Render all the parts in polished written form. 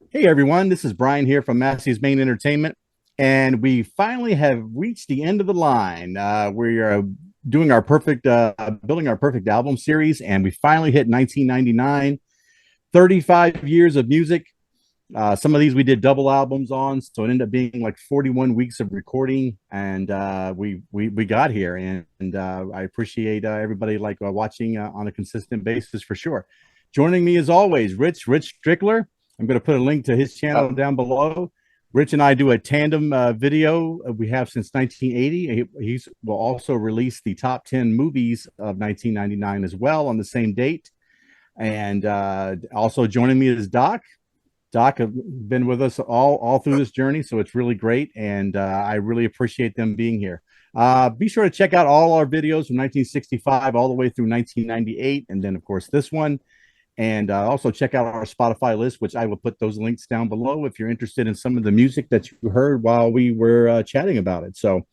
Hey everyone, this is Brian here from Massey's Main Entertainment, and we finally have reached the end of the line. We are doing our building our perfect album series, and we finally hit 1999, 35 years of music. Some of these we did double albums on, so it ended up being like 41 weeks of recording, and we got here, and I appreciate everybody watching on a consistent basis for sure. Joining me as always, Rich Strickler. I'm going to put a link to his channel down below. Rich and I do a tandem video we have since 1980. He will also release the top 10 movies of 1999 as well on the same date. And also joining me is Doc. Doc have been with us all through this journey, so it's really great, and I really appreciate them being here. Be sure to check out all our videos from 1965 all the way through 1998, and then of course this one. And also check out our Spotify list, which I will put those links down below if you're interested in some of the music that you heard while we were chatting about it. So,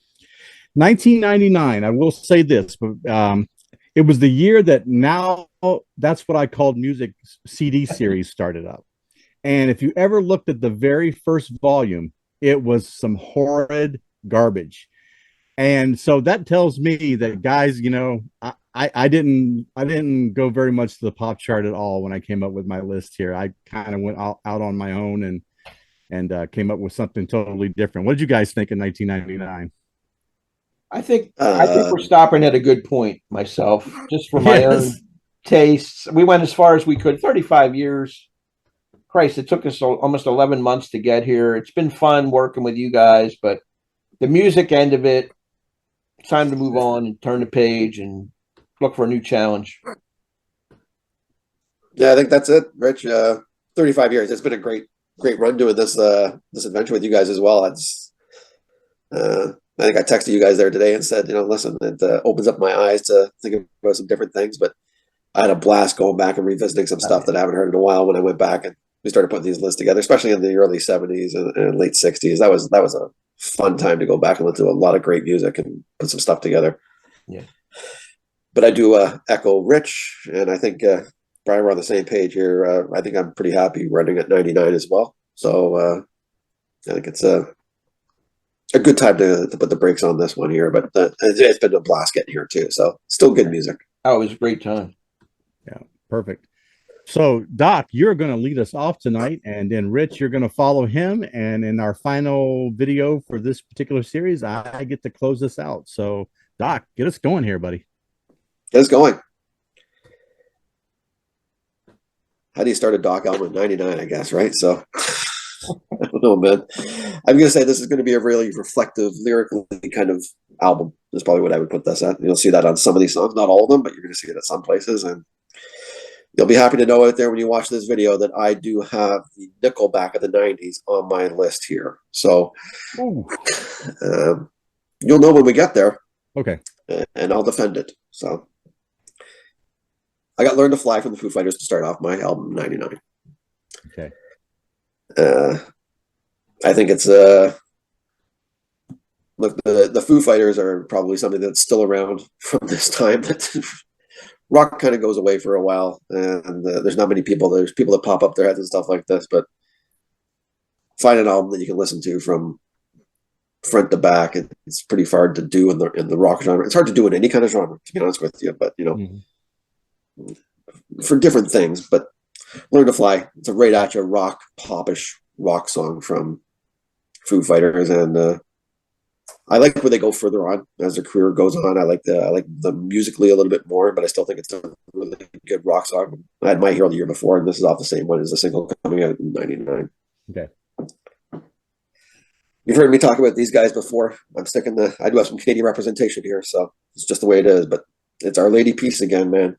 1999, I will say this, but it was the year that now that's what I called music CD series started up. And if you ever looked at the very first volume, it was some horrid garbage. And so that tells me that guys, I didn't go very much to the pop chart at all when I came up with my list here. I kind of went out on my own and came up with something totally different. What did you guys think in 1999? I think we're stopping at a good point myself, just for my own Yes. tastes. We went as far as we could, 35 years. Christ, it took us almost 11 months to get here. It's been fun working with you guys, but the music end of it, it's time to move on and turn the page and look for a new challenge. Yeah, I think that's it, Rich. 35 years. It's been a great run doing this adventure with you guys as well. I think I texted you guys there today and said, listen, it opens up my eyes to think about some different things. But I had a blast going back and revisiting some stuff that I haven't heard in a while when I went back and we started putting these lists together, especially in the early 70s and late 60s. That was a fun time to go back and listen to a lot of great music and put some stuff together. Yeah. But I do echo Rich, and I think Brian, we're on the same page here. I think I'm pretty happy running at 99 as well. So I think it's a good time to put the brakes on this one here. But it's been a blast getting here too. So still good music. Oh, it was a great time. Yeah, perfect. So, Doc, you're going to lead us off tonight, and then Rich, you're going to follow him. And in our final video for this particular series, I get to close this out. So, Doc, get us going here, buddy. Get us going. How do you start a Doc album in 99, I guess, right? So I don't know, man. I'm going to say this is going to be a really reflective, lyrically kind of album. Is probably what I would put this at. You'll see that on some of these songs, not all of them, but you're going to see it at some places. And you'll be happy to know out there when you watch this video that I do have the Nickelback of the 90s on my list here. So you'll know when we get there. Okay. And I'll defend it. So I got Learn to Fly from the Foo Fighters to start off my album, 99. Okay. I think it's look, the Foo Fighters are probably something that's still around from this time. That rock kind of goes away for a while, and there's not many people. There's people that pop up their heads and stuff like this, but find an album that you can listen to from front to back. It's pretty hard to do in the rock genre. It's hard to do in any kind of genre, to be honest with you. But for different things. But Learn to Fly, it's a right at you rock, popish rock song from Foo Fighters, and I like where they go further on as their career goes on. I like the musically a little bit more, but I still think it's a really good rock song. I had My Hero the year before, and this is off the same one as the single coming out in '99. Okay. You've heard me talk about these guys before. I do have some Canadian representation here, so it's just the way it is. But it's Our Lady Peace again, man.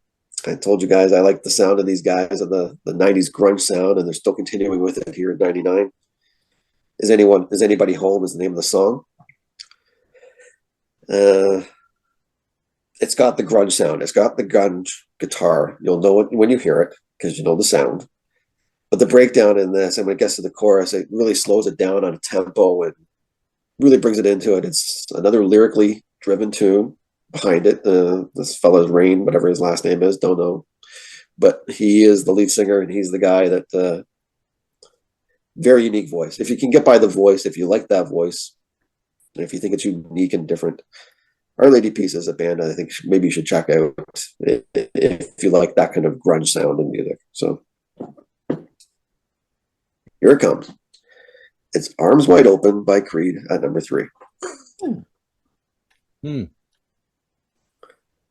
I told you guys I like the sound of these guys and the '90s grunge sound, and they're still continuing with it here in '99. Is anybody home? Is the name of the song. It's got the grunge sound. It's got the grunge guitar. You'll know it when you hear it because you know the sound. But the breakdown in this, and when it gets to the chorus, it really slows it down on a tempo and really brings it into it. It's another lyrically driven tune behind it. This fella's Rain, whatever his last name is, don't know. But he is the lead singer, and he's the guy that Very unique voice. If you can get by the voice, if you like that voice, and if you think it's unique and different, Our Lady Peace is a band I think maybe you should check out if you like that kind of grunge sound in music. So here it comes. It's Arms Wide Open by Creed at number 3. Hmm.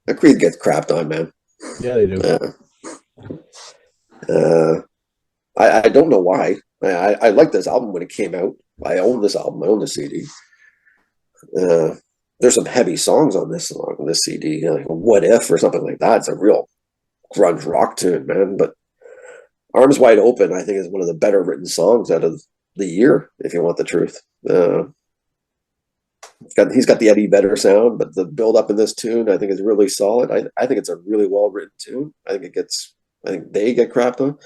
Now, Creed gets crapped on, man. Yeah, they do. I don't know why. I liked this album when it came out. I own this album. I own the CD. There's some heavy songs on this CD, like What If or something like that. It's a real grunge rock tune, man. But Arms Wide Open, I think, is one of the better written songs out of the year, if you want the truth. He's got the Eddie Vedder sound, but the build up in this tune, I think, is really solid. I think it's a really well written tune. I think they get crapped on.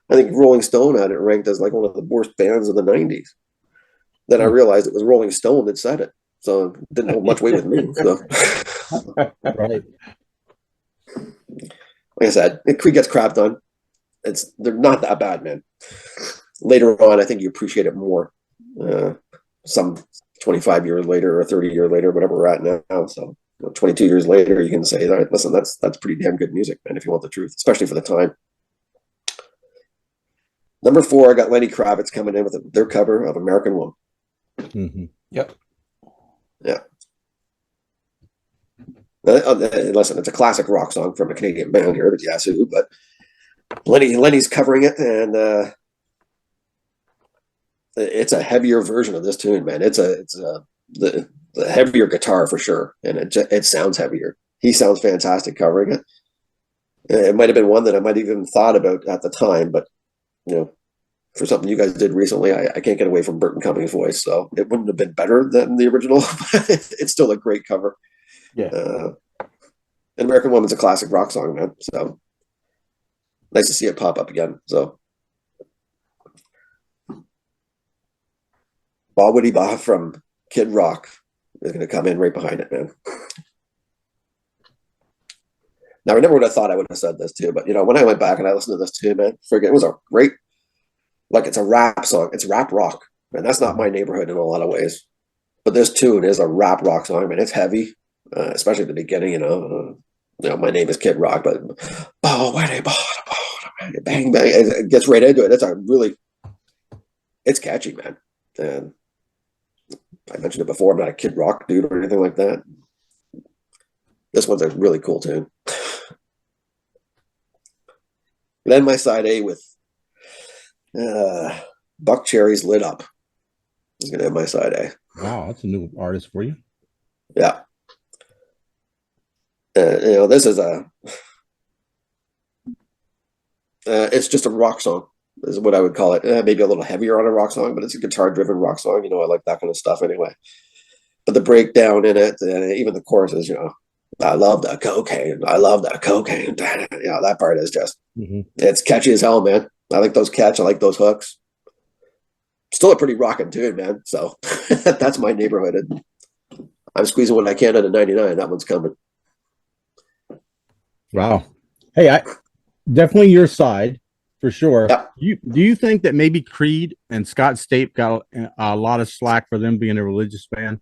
I think Rolling Stone had it ranked as like one of the worst bands of the 90s. Then I realized it was Rolling Stone that said it. So it didn't hold much weight with me. So. Right. Like I said, Creed gets crapped on. They're not that bad, man. Later on, I think you appreciate it more. Some 25 years later or 30 years later, whatever we're at now. So 22 years later, you can say, all right, listen, that's pretty damn good music, man, if you want the truth, especially for the time. Number 4, I got Lenny Kravitz coming in with their cover of American Woman. Mm-hmm. Yep. Yeah. Listen, it's a classic rock song from a Canadian band here, the THRU, but Lenny's covering it, and it's a heavier version of this tune, man. It's the heavier guitar for sure, and it sounds heavier. He sounds fantastic covering it. It might have been one that I might have even thought about at the time, but for something you guys did recently, I can't get away from Burton Cummings' voice, so it wouldn't have been better than the original. But it's still a great cover. Yeah. And American Woman's a classic rock song, man. So nice to see it pop up again. So Ba Woody Ba from Kid Rock is going to come in right behind it, man. Now, I never would have thought I would have said this too, but when I went back and I listened to this too, man, it was a great, like, it's a rap song. It's rap rock, and that's not my neighborhood in a lot of ways. But this tune is a rap rock song, man. It's heavy, especially at the beginning. My name is Kid Rock, but bang bang, it gets right into it. It's catchy, man. And I mentioned it before. I'm not a Kid Rock dude or anything like that. This one's a really cool tune. Then my side A with Buckcherry's Lit Up is going to have my side A. Wow, that's a new artist for you. Yeah. This is it's just a rock song, is what I would call it. Maybe a little heavier on a rock song, but it's a guitar-driven rock song. I like that kind of stuff anyway. But the breakdown in it, and even the choruses, I love that cocaine. I love that cocaine. That part is just, It's catchy as hell, man. I like those catch. I like those hooks. Still a pretty rockin' tune, man. So that's my neighborhood. And I'm squeezing what I can out of 99. That one's coming. Wow. Hey, I definitely your side for sure. Yeah. Do you think that maybe Creed and Scott Stapp got a lot of slack for them being a religious band?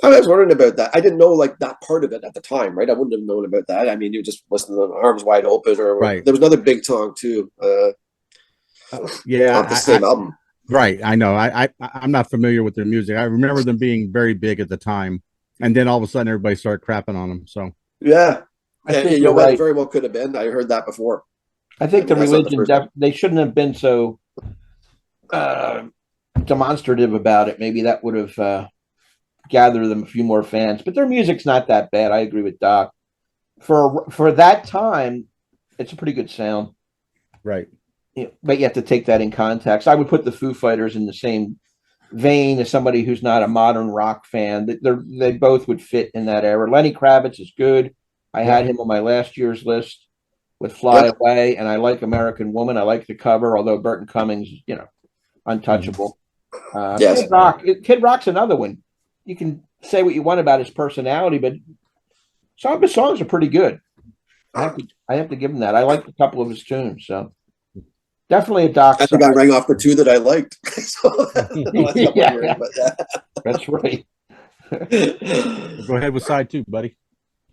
I was wondering about that. I didn't know like that part of it at the time, right? I wouldn't have known about that. I mean, you just listen to Arms Wide Open, or right. There was another big song too. Yeah, off the same album. Right. I know. I'm not familiar with their music. I remember them being very big at the time, and then all of a sudden everybody started crapping on them. So yeah, I think you're that right. very well could have been. I heard that before. I think the religion, they shouldn't have been so demonstrative about it. Maybe that would have gathered them a few more fans. But their music's not that bad. I agree with Doc. For that time, it's a pretty good sound. Right. But you have to take that in context. I would put the Foo Fighters in the same vein as somebody who's not a modern rock fan. They both would fit in that era. Lenny Kravitz is good. I had him on my last year's list with Fly Away, and I like American Woman. I like the cover, although Burton Cummings, untouchable. Yes. Kid Rock's another one. You can say what you want about his personality, but some of his songs are pretty good. I have to give him that. I like a couple of his tunes. So Definitely a dark I think I rang off the two that I liked. So, Yeah, that's right. Go ahead with side two, buddy.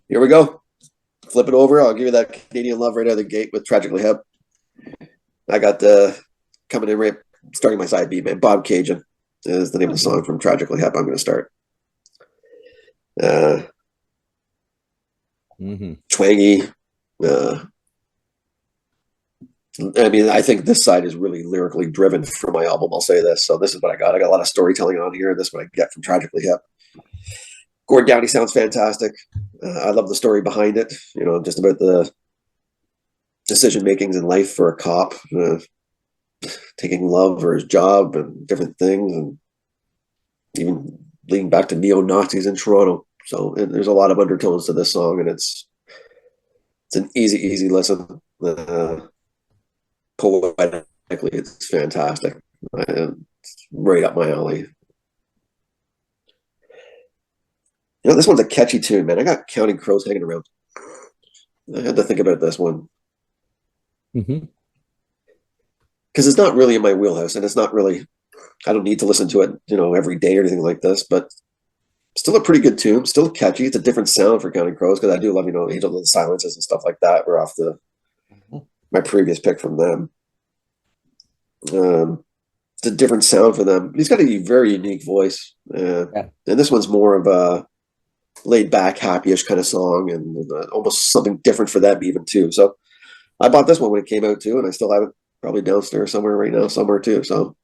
Here we go. Flip it over. I'll give you that Canadian love right out of the gate with Tragically Hip. I got coming in right, starting my side B, man. Bob Cajun is the name of the song from Tragically Hip. I'm going to start. Twangy. I mean, I think this side is really lyrically driven for my album. I'll say this. So this is what I got. I got a lot of storytelling on here. This is what I get from Tragically Hip. Gord Downey sounds fantastic. I love the story behind it. You know, just about the decision makings in life for a cop, taking love or his job and different things, and even leading back to neo-Nazis in Toronto. So there's a lot of undertones to this song, and it's an easy listen. Poetically, it's fantastic. It's right up my alley. You know, this one's a catchy tune, man. I got Counting Crows hanging around. I had to think about this one. Because it's not really in my wheelhouse, and it's not really, I don't need to listen to it, you know, every day or anything like this, but still a pretty good tune, still catchy. It's a different sound for Counting Crows, because I do love, you know, Angel of the Silences and stuff like that. We're off my previous pick from them. It's a different sound for them. He's got a very unique voice. And this one's more of a laid back, happy-ish kind of song, and almost something different for them even too. So I bought this one when it came out too, and I still have it probably downstairs somewhere right now, somewhere too. So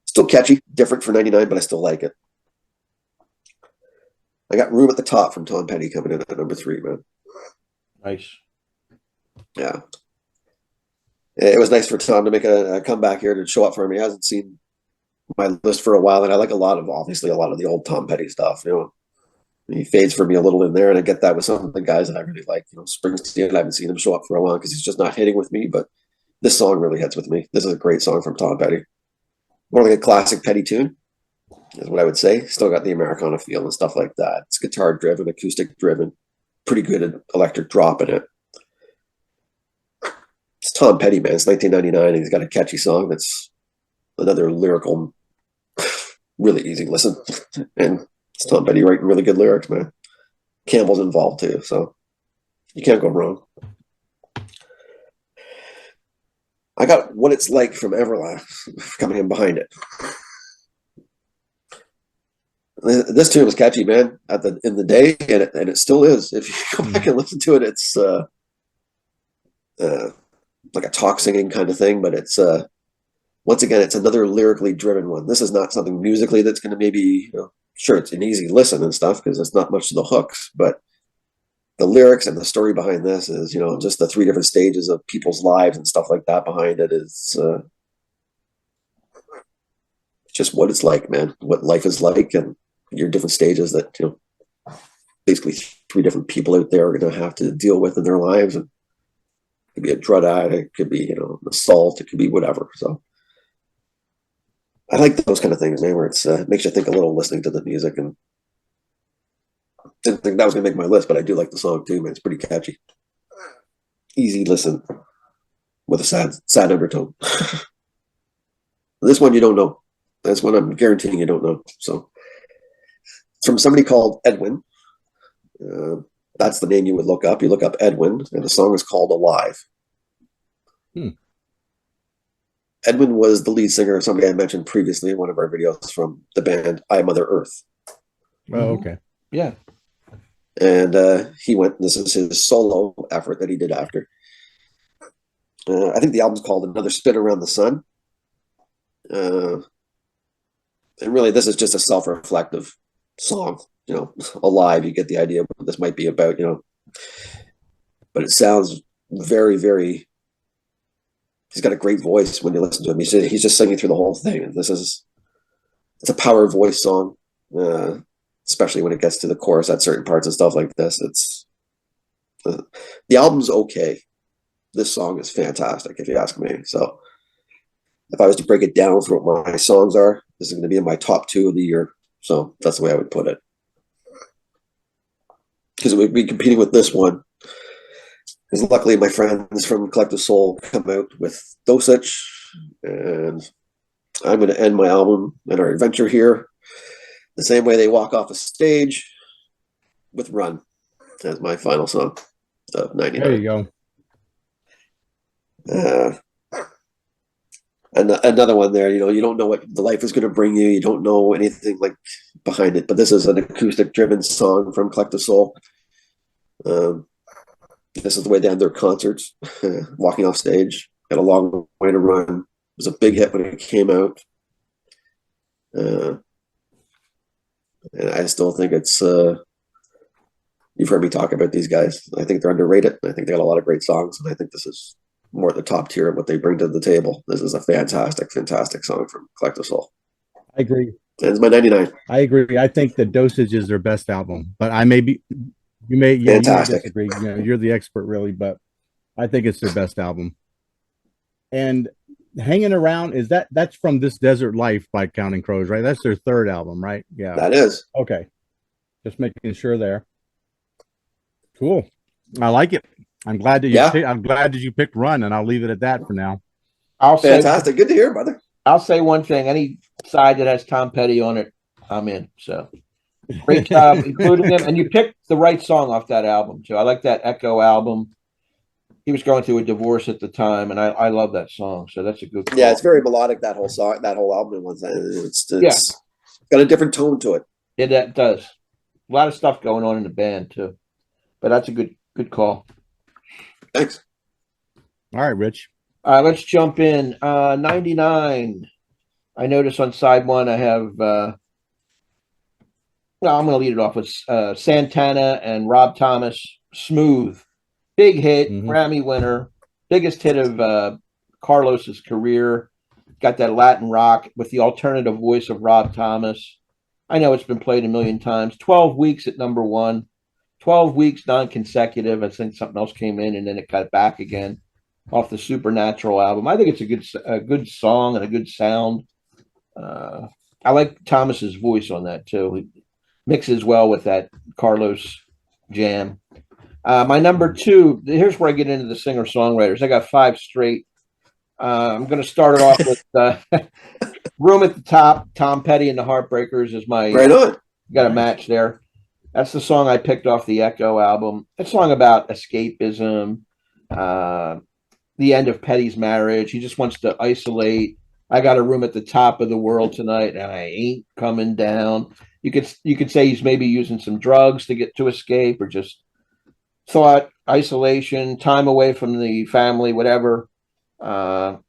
still catchy, different for 99, but I still like it. I got Room at the Top from Tom Petty coming in at number 3, man. Nice. Yeah. It was nice for Tom to make a comeback here to show up for me. He hasn't seen my list for a while, and I like obviously a lot of the old Tom Petty stuff. You know, he fades for me a little in there, and I get that with some of the guys that I really like. You know, Springsteen, I haven't seen him show up for a while because he's just not hitting with me, but this song really hits with me. This is a great song from Tom Petty. More like a classic Petty tune, is what I would say. Still got the Americana feel and stuff like that. It's guitar driven, acoustic driven, pretty good electric drop in it. It's Tom Petty, man. It's 1999, and he's got a catchy song that's another lyrical, really easy listen. And it's Tom Petty writing really good lyrics, man. Campbell's involved too, so you can't go wrong. I got What It's Like from Everlast coming in behind it. This tune was catchy, man, in the day, and it still is. If you go back and listen to it, it's like a talk singing kind of thing, but it's once again, it's another lyrically driven one. This is not something musically that's going to maybe, you know, sure, it's an easy listen and stuff because it's not much to the hooks, but the lyrics and the story behind this is, you know, just the 3 different stages of people's lives and stuff like that behind it is just what it's like, man, what life is like, and your different stages that, you know, basically 3 different people out there are going to have to deal with in their lives. And it could be a drug addict, it could be, you know, assault, it could be whatever. So I like those kind of things, man, where it's makes you think a little listening to the music. And didn't think that was gonna make my list, but I do like the song too, man. It's pretty catchy. Easy listen with a sad undertone. This one you don't know. That's one I'm guaranteeing you don't know. So it's from somebody called Edwin. That's the name you would look up. You look up Edwin, and the song is called Alive. Edwin was the lead singer of somebody I mentioned previously in one of our videos from the band I, Mother Earth. Oh, okay. Yeah. And he went, this is his solo effort that he did after. I think the album's called Another Spin Around the Sun. And really, this is just a self-reflective song. You know, Alive, you get the idea of what this might be about, you know. But it sounds very, very, he's got a great voice when you listen to him. He's just singing through the whole thing. And it's a power voice song, especially when it gets to the chorus at certain parts and stuff like this. It's the album's okay. This song is fantastic, if you ask me. So if I was to break it down for what my songs are, this is going to be in my top 2 of the year. So that's the way I would put it. Because it would be competing with this one Because luckily my friends from Collective Soul come out with Dosage, and I'm going to end my album and our adventure here the same way they walk off a stage with Run as my final song of 99. There you go. And another one there, you don't know what the life is going to bring you. You don't know anything like behind it, but this is an acoustic driven song from Collective Soul. This is the way they end their concerts, walking off stage. Got a long way to run. It was a big hit when it came out. And I still think it's, you've heard me talk about these guys. I think they're underrated. I think they got a lot of great songs, and I think this is more at the top tier of what they bring to the table. This is a fantastic, fantastic song from Collective Soul. I agree. And it's my 99. I agree. I think the Dosage is their best album, but I may be, you may disagree. You're the expert, really, but I think it's their best album. And Hanging Around, that's from This Desert Life by Counting Crows, right? That's their third album, right? Yeah, that is. Okay, just making sure there. Cool. I like it. I'm glad that you picked Run, and I'll leave it at that for now. Fantastic. Good to hear, brother. I'll say one thing. Any side that has Tom Petty on it, I'm in. So great job including him. And you picked the right song off that album, too. I like that Echo album. He was going through a divorce at the time, and I love that song. So that's a good call. Yeah, it's very melodic, that whole song, that whole album in one thing. It's got a different tone to it. It does. A lot of stuff going on in the band, too. But that's a good call. Thanks. All right, Rich. All right, let's jump in. 99. I notice on side one I have, I'm going to lead it off with Santana and Rob Thomas, Smooth. Big hit, Grammy winner, biggest hit of Carlos's career. Got that Latin rock with the alternative voice of Rob Thomas. I know it's been played a million times. 12 weeks at number one. 12 weeks non-consecutive. I think something else came in, and then it got back again off the Supernatural album. I think it's a good song and a good sound. I like Thomas's voice on that too. He mixes well with that Carlos jam. My number two, here's where I get into the singer-songwriters. I got 5 straight. I'm going to start it off with Room at the Top. Tom Petty and the Heartbreakers is my right on. Got a match there. That's the song I picked off the Echo album. It's a song about escapism, the end of Petty's marriage. He just wants to isolate. I got a room at the top of the world tonight, and I ain't coming down. You could say he's maybe using some drugs to get to escape, or just thought, isolation, time away from the family, whatever. But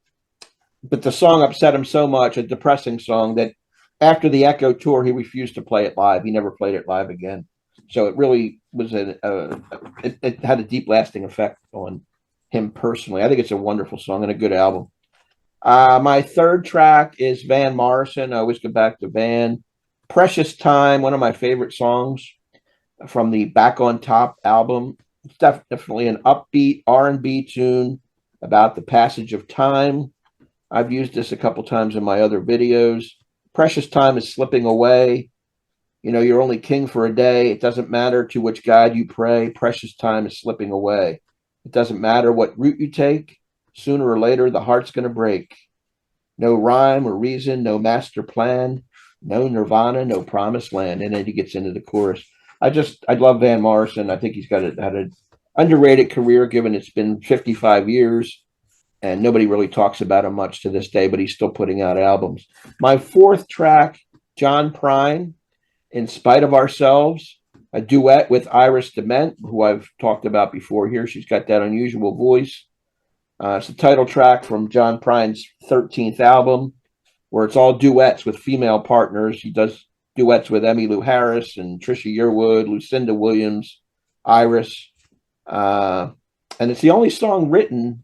the song upset him so much, a depressing song, that after the Echo tour, he refused to play it live. He never played it live again. So it really was it had a deep, lasting effect on him personally. I think it's a wonderful song and a good album. My third track is Van Morrison. I always go back to Van. Precious Time, one of my favorite songs from the Back on Top album. It's definitely an upbeat R&B tune about the passage of time. I've used this a couple times in my other videos. Precious time is slipping away. You're only king for a day. It doesn't matter to which God you pray. Precious time is slipping away. It doesn't matter what route you take. Sooner or later, the heart's going to break. No rhyme or reason, no master plan, no nirvana, no promised land. And then he gets into the chorus. I love Van Morrison. I think he's had an underrated career, given it's been 55 years. And nobody really talks about him much to this day, but he's still putting out albums. My fourth track, John Prine, In Spite of Ourselves, a duet with Iris DeMent, who I've talked about before here. She's got that unusual voice. It's the title track from John Prine's 13th album, where it's all duets with female partners. He does duets with Emmylou Harris and Trisha Yearwood, Lucinda Williams, Iris. And it's the only song written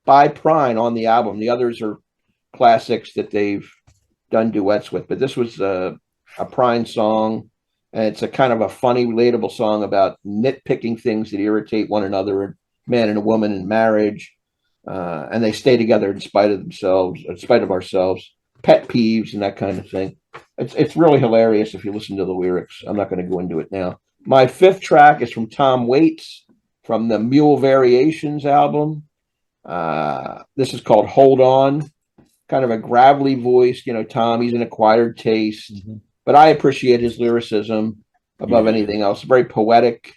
by Prine on the album. The others are classics that they've done duets with, but this was a Prine song, and it's a kind of a funny, relatable song about nitpicking things that irritate one another, a man and a woman in marriage, and they stay together in spite of themselves, in spite of ourselves, pet peeves and that kind of thing. It's really hilarious if you listen to the lyrics. I'm not going to go into it now. My fifth track is from Tom Waits from the Mule Variations album. This is called Hold On. Kind of a gravelly voice. You know, Tom, he's an acquired taste, but I appreciate his lyricism above anything else. Very poetic,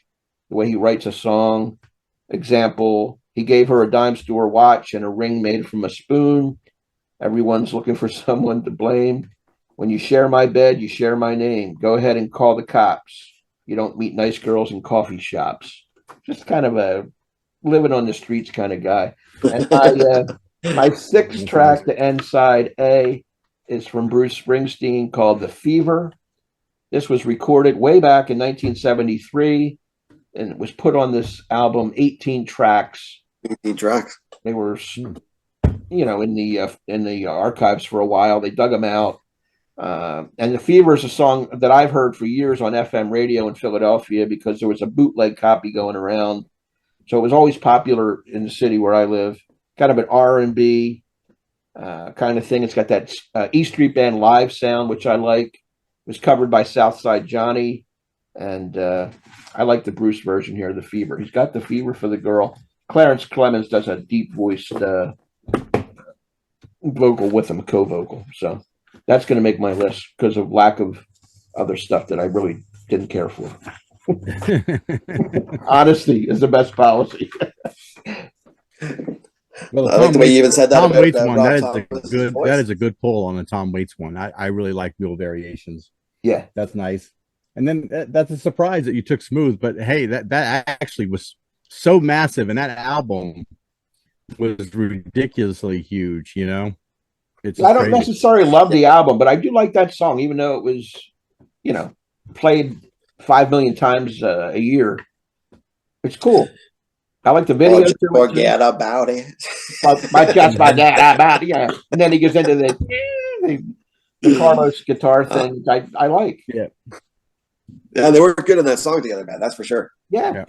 the way he writes a song. Example, he gave her a dime store watch and a ring made from a spoon. Everyone's looking for someone to blame. When you share my bed, you share my name. Go ahead and call the cops. You don't meet nice girls in coffee shops. Just kind of a living on the streets kind of guy. And my sixth track to end side A is from Bruce Springsteen called The Fever. This was recorded way back in 1973, and it was put on this album, 18 tracks. 18 tracks. They were, you know, in the archives for a while. They dug them out. And The Fever is a song that I've heard for years on FM radio in Philadelphia because there was a bootleg copy going around. So it was always popular in the city where I live. Kind of an R&B kind of thing. It's got that E Street Band live sound, which I like. It was covered by Southside Johnny. And I like the Bruce version here, The Fever. He's got the fever for the girl. Clarence Clemens does a deep-voiced vocal with him, co-vocal. So that's going to make my list because of lack of other stuff that I really didn't care for. Honesty is the best policy. Well, I like the way you even said that. Tom about, Waits one. Rob That is a good pull on the Tom Waits one. I really like Mule Variations. Yeah, that's nice. And then that's a surprise that you took Smooth, but hey, that actually was so massive, and that album was ridiculously huge. You know, I don't necessarily love the album, but I do like that song, even though it was, you know, played 5 million times a year. It's cool. I like the video. Forget about it. Just forget about it. Yeah. And then he goes into the Carlos guitar thing. I like. Yeah, they were good in that song together, man. That's for sure. Yeah.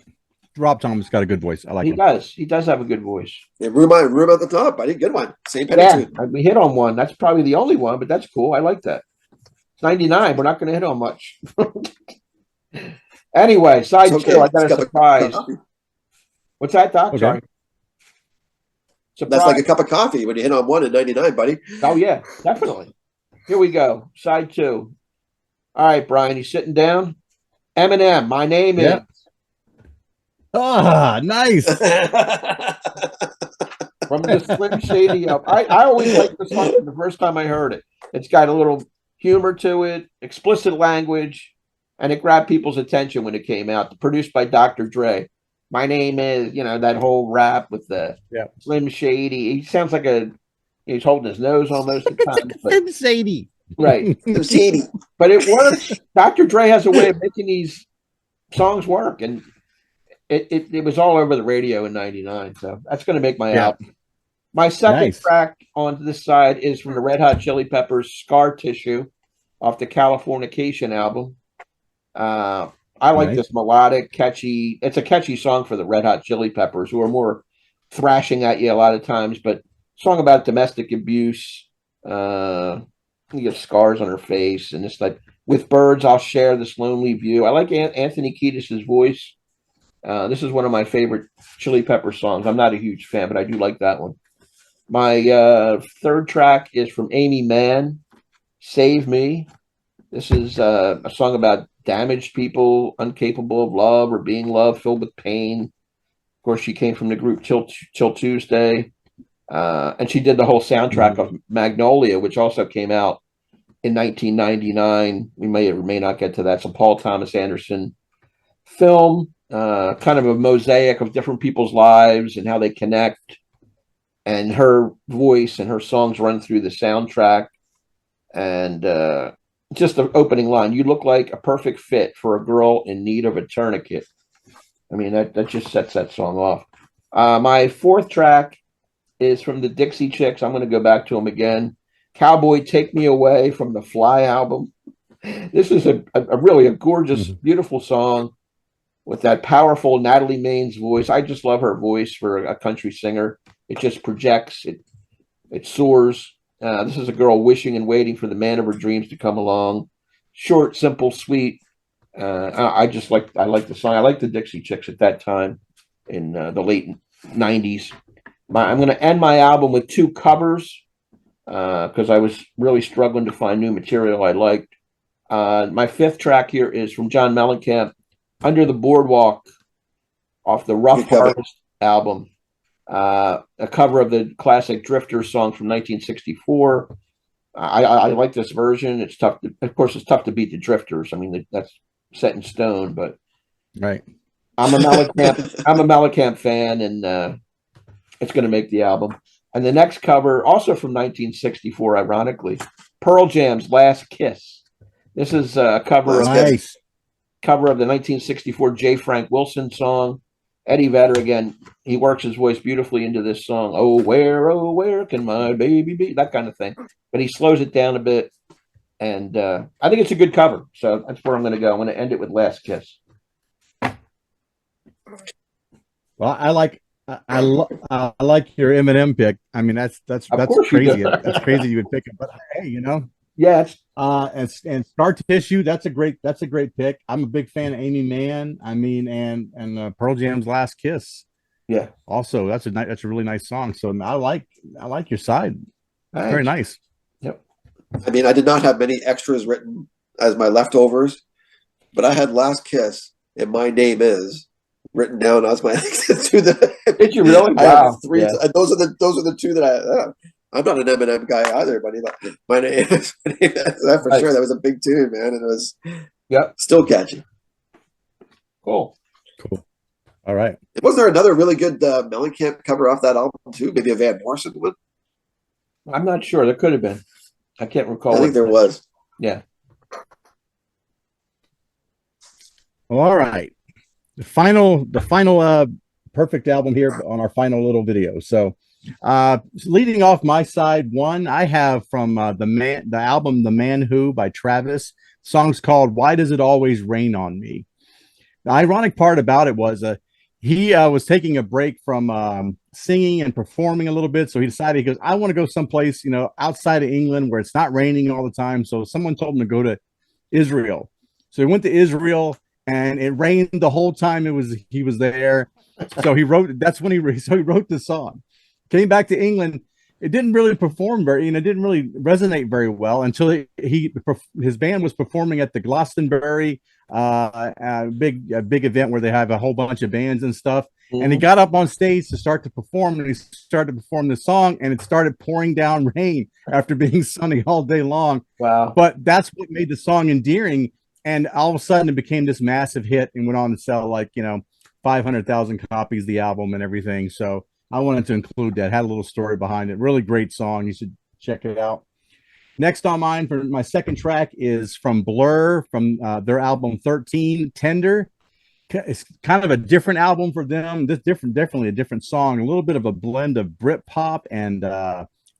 Rob Thomas got a good voice. I like him. He does have a good voice. Yeah, room at the top, buddy. Good one. Same penny too. We hit on one. That's probably the only one, but that's cool. I like that. It's 99. We're not going to hit on much. Anyway, side two. I got a surprise. What's that, Doc? Okay. Sorry. Surprise. That's like a cup of coffee when you hit on one in 99, buddy. Oh, yeah, definitely. Here we go. Side two. All right, Brian, you sitting down? Eminem, My Name Is. Ah, nice. From the Slim Shady up. I always liked the song from the first time I heard it. It's got a little humor to it, explicit language, and it grabbed people's attention when it came out. Produced by Dr. Dre. My Name Is, you know, that whole rap with the Slim Shady. He sounds like he's holding his nose almost at times. Slim Shady. Right. Slim Shady. But it works. Dr. Dre has a way of making these songs work. And it was all over the radio in 99. So that's going to make my album. My second track on this side is from the Red Hot Chili Peppers' Scar Tissue off the Californication album. I like this melodic, catchy. It's a catchy song for the Red Hot Chili Peppers, who are more thrashing at you a lot of times, but song about domestic abuse. You get scars on her face, and it's like, with birds, I'll share this lonely view. I like Anthony Kiedis' voice. This is one of my favorite Chili Pepper songs. I'm not a huge fan, but I do like that one. My third track is from Amy Mann, Save Me. This is a song about damaged people, incapable of love or being loved, filled with pain. Of course, she came from the group Till Tuesday. And she did the whole soundtrack of Magnolia, which also came out in 1999. We may or may not get to that. It's a Paul Thomas Anderson film, kind of a mosaic of different people's lives and how they connect. And her voice and her songs run through the soundtrack. And just the opening line, you look like a perfect fit for a girl in need of a tourniquet. I mean, that just sets that song off. My fourth track is from the Dixie Chicks. I'm going to go back to them again. Cowboy, Take Me Away from the Fly album. This is a really gorgeous, beautiful song with that powerful Natalie Maines voice. I just love her voice for a country singer. It just projects. It soars. This is a girl wishing and waiting for the man of her dreams to come along. Short, simple, sweet. I like the song. I like the Dixie Chicks at that time. in the late 90s. I'm going to end my album with 2 covers because I was really struggling to find new material I liked. My 5th track here is from John Mellencamp, Under the Boardwalk, off the Rough Harvest album. A cover of the classic Drifters song from 1964. I like this version. It's tough. Of course, it's tough to beat the Drifters. I mean, that's set in stone. But right, I'm a Mellencamp fan, and it's going to make the album. And the next cover, also from 1964, ironically, Pearl Jam's "Last Kiss." This is a cover of the 1964 J. Frank Wilson song. Eddie Vedder, again, he works his voice beautifully into this song. Oh, where can my baby be? That kind of thing. But he slows it down a bit. And I think it's a good cover. So that's where I'm going to go. I'm going to end it with "Last Kiss." Well, I like your Eminem pick. I mean, that's crazy. That's crazy you would pick it, but hey, you know. Yeah, and Scar Tissue, that's a great pick. I'm a big fan of Amy Mann. I mean, and Pearl Jam's "Last Kiss." Yeah. Also, that's a really nice song. So I like your side. It's very nice. Yep. I mean, I did not have many extras written as my leftovers, but I had "Last Kiss" and "My Name Is" written down as my two that. Did you really? I wow. have 3. Yeah. Those are the 2 that I'm not an Eminem guy either, buddy. But my name is that for sure. That was a big tune, man, and it was still catchy. Cool. All right. Was there another really good Mellencamp cover off that album too? Maybe a Van Morrison one. I'm not sure. There could have been. I can't recall. I think there was. Yeah. Well, all right. The final perfect album here on our final little video. So leading off my side one, I have from the album The Man Who by Travis. Song's called "Why Does It Always Rain on Me." The ironic part about it was he was taking a break from singing and performing a little bit, so he decided, he goes, I want to go someplace, you know, outside of England where it's not raining all the time. So someone told him to go to Israel, so he went to Israel, and it rained the whole time he was there. So he wrote the song. Came back to England. It didn't really perform very, it didn't really resonate very well until his band was performing at the Glastonbury, a big event where they have a whole bunch of bands and stuff. And he got up on stage to start to perform, and he started to perform the song, and it started pouring down rain after being sunny all day long. Wow! But that's what made the song endearing. And all of a sudden, it became this massive hit and went on to sell 500,000 copies, the album and everything. So I wanted to include that. Had a little story behind it. Really great song. You should check it out. Next on mine for my second track is from Blur, from their album 13, Tender. It's kind of a different album for them. Definitely a different song. A little bit of a blend of Britpop and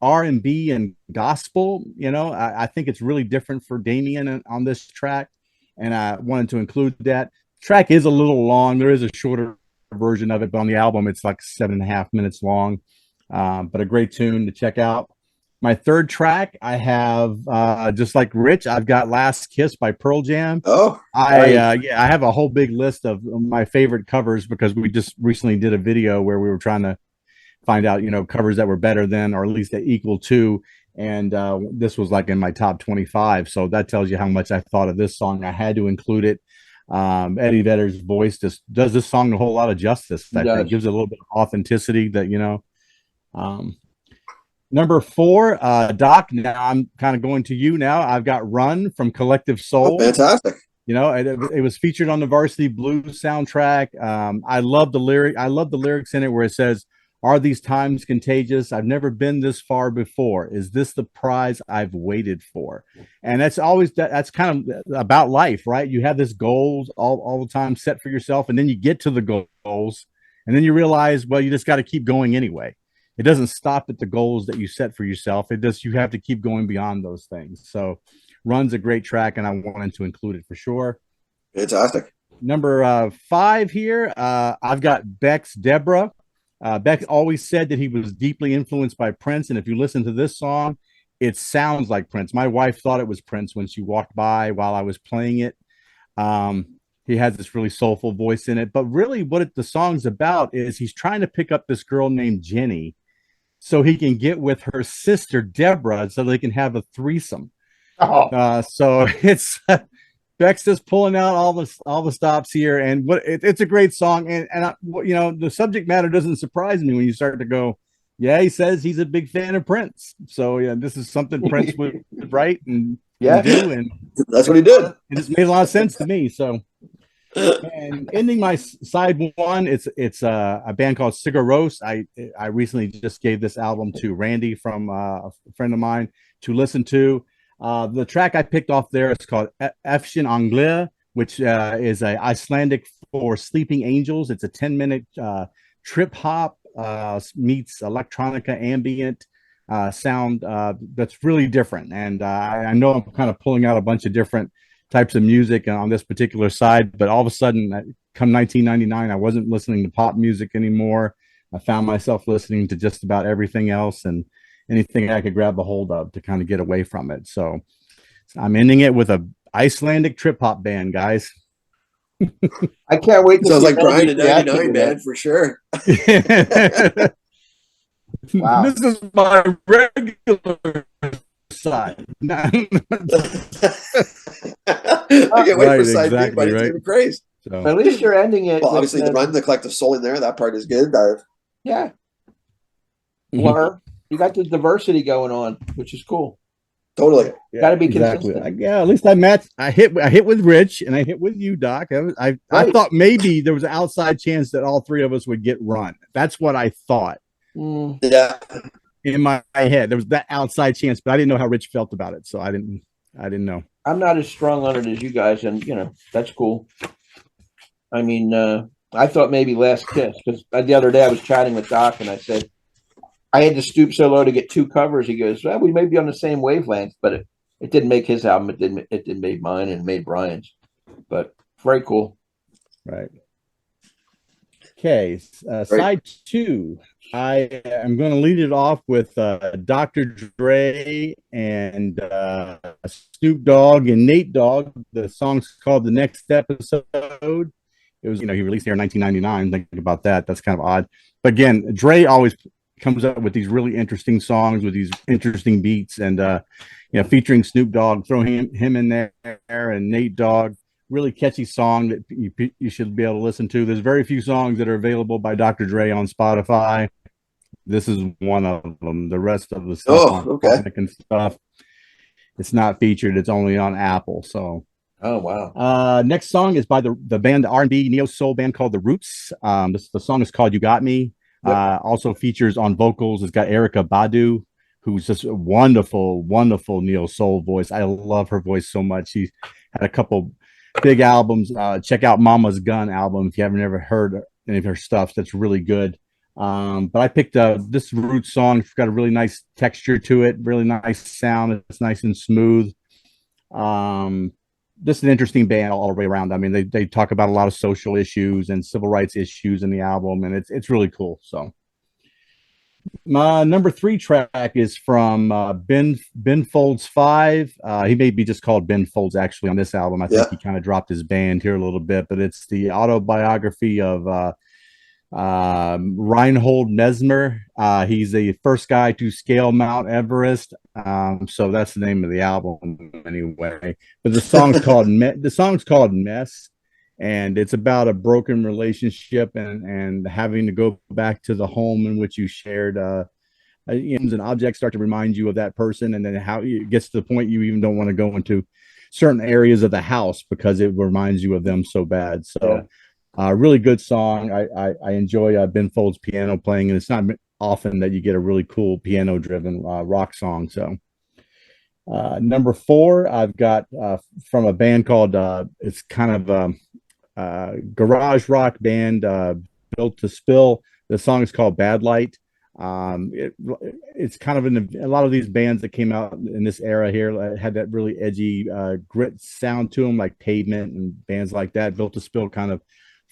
R&B and gospel. I think it's really different for Damien on this track, and I wanted to include that. Track is a little long. There is a shorter version of it, but on the album it's like 7.5 minutes long. But a great tune to check out. My third track, I have just like Rich, I've got "Last Kiss" by Pearl Jam. Oh, I have a whole big list of my favorite covers, because we just recently did a video where we were trying to find out, covers that were better than, or at least equal to, and this was like in my top 25. So that tells you how much I thought of this song. I had to include it. Eddie Vedder's voice just does this song a whole lot of justice. I think gives it a little bit of authenticity that, Number 4, Doc. Now I'm kind of going to you now. I've got "Run" from Collective Soul. Oh, fantastic. It was featured on the Varsity Blues soundtrack. I love the lyric. I love the lyrics in it where it says, "Are these times contagious? I've never been this far before. Is this the prize I've waited for?" And that's kind of about life, right? You have this goals all the time set for yourself, and then you get to the goals, and then you realize, well, you just got to keep going anyway. It doesn't stop at the goals that you set for yourself. You have to keep going beyond those things. So "Run's" a great track, and I wanted to include it for sure. Fantastic. Number 5 here, I've got Beck's "Deborah." Beck always said that he was deeply influenced by Prince, and if you listen to this song, it sounds like Prince. My wife thought it was Prince when she walked by while I was playing it. He has this really soulful voice in it. But really, the song's about is he's trying to pick up this girl named Jenny so he can get with her sister Deborah so they can have a threesome. Oh, So it's Beck's just pulling out all the stops here, and it's a great song. And you know, the subject matter doesn't surprise me when you start to go, yeah, he says he's a big fan of Prince. So yeah, this is something Prince would write and yeah. do, and That's what he did. it just made a lot of sense to me. So, and ending my side one, it's a band called Sigur Rós. I recently just gave this album to Randy from a friend of mine to listen to. The track I picked off there is called Efshin Anglais, which is a Icelandic for sleeping angels. It's a 10-minute trip hop meets electronica ambient sound that's really different. And I know I'm kind of pulling out a bunch of different types of music on this particular side, but all of a sudden, come 1999, I wasn't listening to pop music anymore. I found myself listening to just about everything else and anything I could grab a hold of to kind of get away from it. So I'm ending it with a Icelandic trip hop band, guys. I can't wait to Sounds see like Brian in Randy's reaction '99, to man, that. for sure. Wow. This is my regular side. I can't wait for side B, buddy. It's gonna be crazy. But at least you're ending it. Well, with obviously, the run, the collective soul in there, that part is good. Yeah. Blur. You got the diversity going on, which is cool. Totally. Yeah, Got to be exactly. consistent. Yeah, at least I matched. I hit with Rich and I hit with you, Doc. I Right. thought maybe there was an outside chance that all three of us would get run. That's what I thought Mm. Yeah. in my head. There was that outside chance, but I didn't know how Rich felt about it, so I didn't know. I'm not as strong on it as you guys, and you know that's cool. I mean, I thought maybe Last Kiss because the other day I was chatting with Doc and I said I had to stoop so low to get two covers. He goes, "Well, we may be on the same wavelength, but it didn't make his album. It didn't make mine and made Brian's, but very cool." Right. Okay. Side two. I am going to lead it off with Dr. Dre and Snoop Dogg and Nate Dogg. The song's called "The Next Episode." It was, he released here in 1999. Thinking about that, that's kind of odd. But again, Dre always comes up with these really interesting songs with these interesting beats, and featuring Snoop Dogg, throw him in there, and Nate Dogg. Really catchy song that you should be able to listen to. There's very few songs that are available by Dr. Dre on Spotify. This is one of them. The rest of the stuff and stuff, it's not featured. It's only on Apple. So, oh wow. Next song is by the band, the R&B neo soul band called The Roots. The song is called "You Got Me." Yep. Also features on vocals. It's got Erykah Badu, who's just a wonderful, wonderful neo soul voice. I love her voice so much. She had a couple big albums. Check out Mama's Gun album if you haven't ever heard any of her stuff. That's really good. But I picked this Roots song. It's got a really nice texture to it, really nice sound. It's nice and smooth. This is an interesting band all the way around. I mean, they talk about a lot of social issues and civil rights issues in the album, and it's really cool. So my number 3 track is from Ben Folds 5. He may be just called Ben Folds actually on this album. I think he kind of dropped his band here a little bit, but it's the autobiography of Reinhold Messmer. He's the first guy to scale Mount Everest. So that's the name of the album anyway. But the song's called Mess. And it's about a broken relationship and having to go back to the home in which you shared. And objects start to remind you of that person, and then how it gets to the point you even don't want to go into certain areas of the house because it reminds you of them so bad. So, really good song. I enjoy Ben Folds' piano playing, and it's not often that you get a really cool piano-driven rock song. So. Number 4, I've got from a band called it's kind of garage rock band, Built to Spill. The song is called Bad Light. It's kind of in a lot of these bands that came out in this era here had that really edgy grit sound to them, like Pavement and bands like that. Built to Spill kind of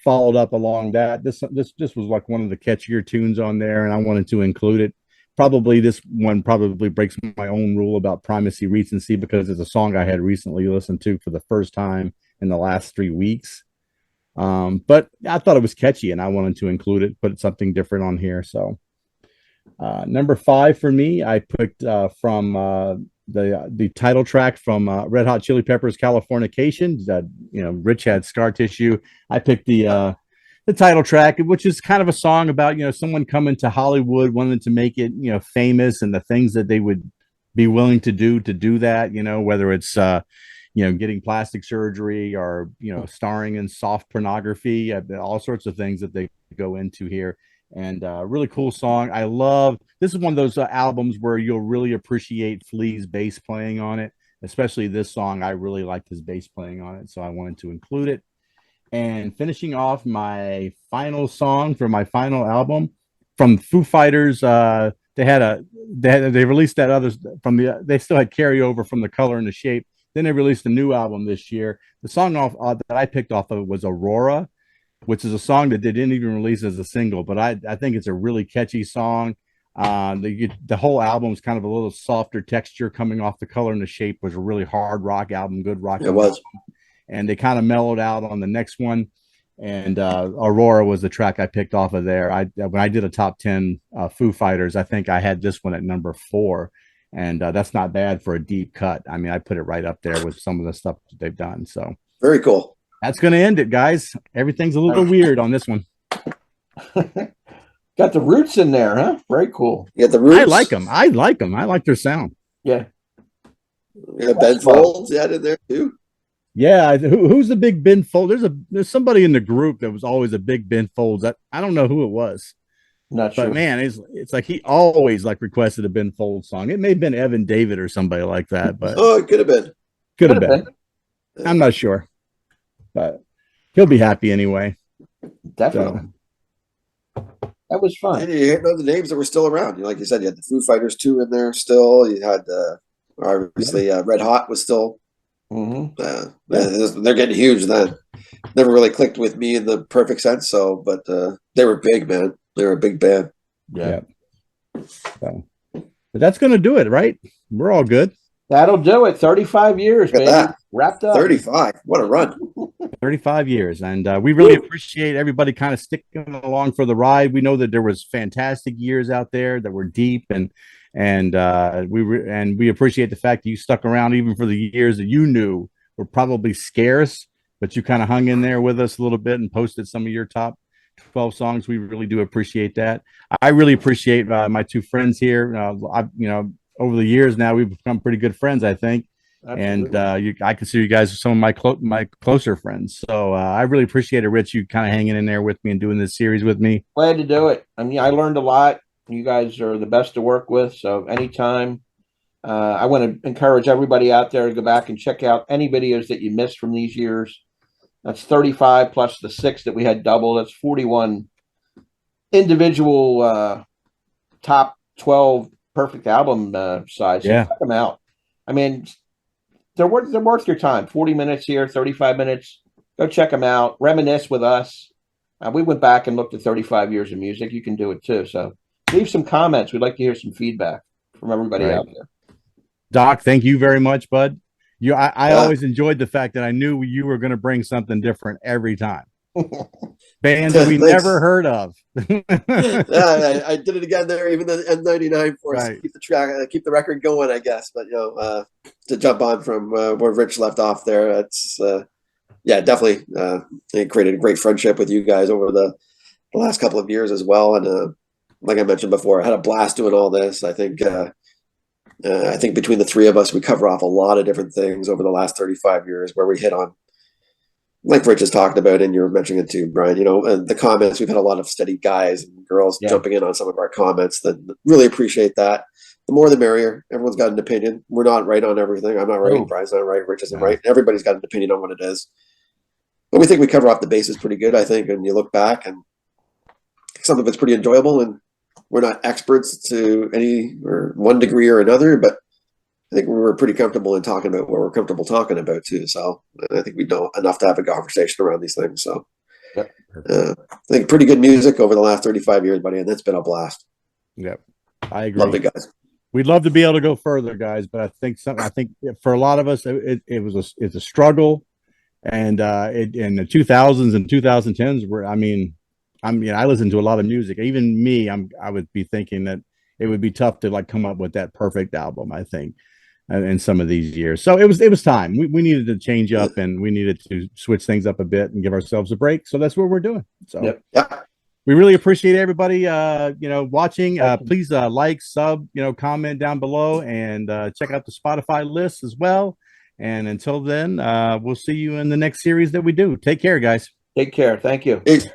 followed up along that. This was like one of the catchier tunes on there, and I wanted to include it. Probably this one probably breaks my own rule about primacy recency because it's a song I had recently listened to for the first time in the last 3 weeks. But I thought it was catchy, and I wanted to include it, put something different on here. So number 5 for me, I picked from the title track from Red Hot Chili Peppers, "Californication." That, Rich had scar tissue. I picked the title track, which is kind of a song about someone coming to Hollywood, wanting to make it famous, and the things that they would be willing to do that. Whether it's getting plastic surgery or starring in soft pornography, all sorts of things that they go into here. And really cool song. I love this is one of those albums where you'll really appreciate Flea's bass playing on it, especially this song. I really liked his bass playing on it, so I wanted to include it. And finishing off my final song for my final album from Foo Fighters, they released that other from they still had carryover from The Color and the Shape. Then they released a new album this year. The song that I picked off of was Aurora, which is a song that they didn't even release as a single, but I think it's a really catchy song. The whole album is kind of a little softer texture coming off. The Color and the Shape was a really hard rock album, good rock. It was. And they kind of mellowed out on the next one. And Aurora was the track I picked off of there. When I did a top 10 Foo Fighters, I think I had this one at number 4. And that's not bad for a deep cut. I mean, I put it right up there with some of the stuff that they've done. So very cool. That's going to end it, guys. Everything's a little weird on this one. Got the Roots in there, huh? Very cool. Yeah, the Roots. I like them. I like their sound. Yeah. Yeah, Ben Folds, yeah, in there too. Yeah, who's the big Ben Folds? There's somebody in the group that was always a big Ben Folds. I don't know who it was. Not sure. But man, it's like he always requested a Ben Folds song. It may have been Evan David or somebody like that, but it could have been. Could have been. I'm not sure, but he'll be happy anyway. Definitely. That was fun. And you know the names that were still around. Like you said, you had the Foo Fighters 2 in there still. You had obviously Red Hot was still. Mm-hmm. They're getting huge then. Never really clicked with me in the perfect sense. So, but they were big, man. They were a big band. Yeah. So, but that's going to do it, right? We're all good. That'll do it. 35 years, baby. That. Wrapped up. 35. What a run. 35 years. And we really appreciate everybody kind of sticking along for the ride. We know that there was fantastic years out there that were deep, and we appreciate the fact that you stuck around even for the years that you knew were probably scarce, but you kind of hung in there with us a little bit and posted some of your top 12 songs. We really do appreciate that. I really appreciate my two friends here. Over the years now, we've become pretty good friends, I think. Absolutely. And I consider you guys some of my closer friends. So I really appreciate it, Rich, you kind of hanging in there with me and doing this series with me. Glad to do it. I mean, I learned a lot. You guys are the best to work with. So anytime, I want to encourage everybody out there to go back and check out any videos that you missed from these years. That's 35 plus the 6 that we had double. That's 41 individual top 12 perfect album size. So yeah. Check them out. I mean, they're worth your time. 40 minutes here, 35 minutes. Go check them out. Reminisce with us. We went back and looked at 35 years of music. You can do it too. So leave some comments. We'd like to hear some feedback from everybody out there. Doc, thank you very much, bud. I always enjoyed the fact that I knew you were going to bring something different every time. Bands that we never heard of. I did it again there, even the N99 for us to keep the track, keep the record going, I guess. But to jump on from where Rich left off there, it's definitely it created a great friendship with you guys over the last couple of years as well. And like I mentioned before, I had a blast doing all this. I think between the three of us, we cover off a lot of different things over the last 35 years where we hit on, like Rich has talked about, and you were mentioning it too, Brian, and the comments, we've had a lot of steady guys and girls jumping in on some of our comments that really appreciate that. The more the merrier. Everyone's got an opinion. We're not right on everything. I'm not right. Brian's not right. Rich isn't right. Everybody's got an opinion on what it is. But we think we cover off the bases pretty good, I think. And you look back and some of it's pretty enjoyable, and we're not experts to any or one degree or another, but I think we're pretty comfortable in talking about what we're comfortable talking about too. So I think we know enough to have a conversation around these things. So I think pretty good music over the last 35 years, buddy, and that's been a blast. Yep, I agree. Love it, guys. We'd love to be able to go further, guys, but I think for a lot of us, it's a struggle. And in the 2000s and 2010s were, I listen to a lot of music. Even me, I would be thinking that it would be tough to like come up with that perfect album, I think, in some of these years. So it was time. We needed to change up, and we needed to switch things up a bit and give ourselves a break. So that's what we're doing. So Yep. Yeah. we really appreciate everybody watching. Please like, sub, comment down below, and check out the Spotify list as well. And until then, we'll see you in the next series that we do. Take care, guys. Take care. Thank you. Peace.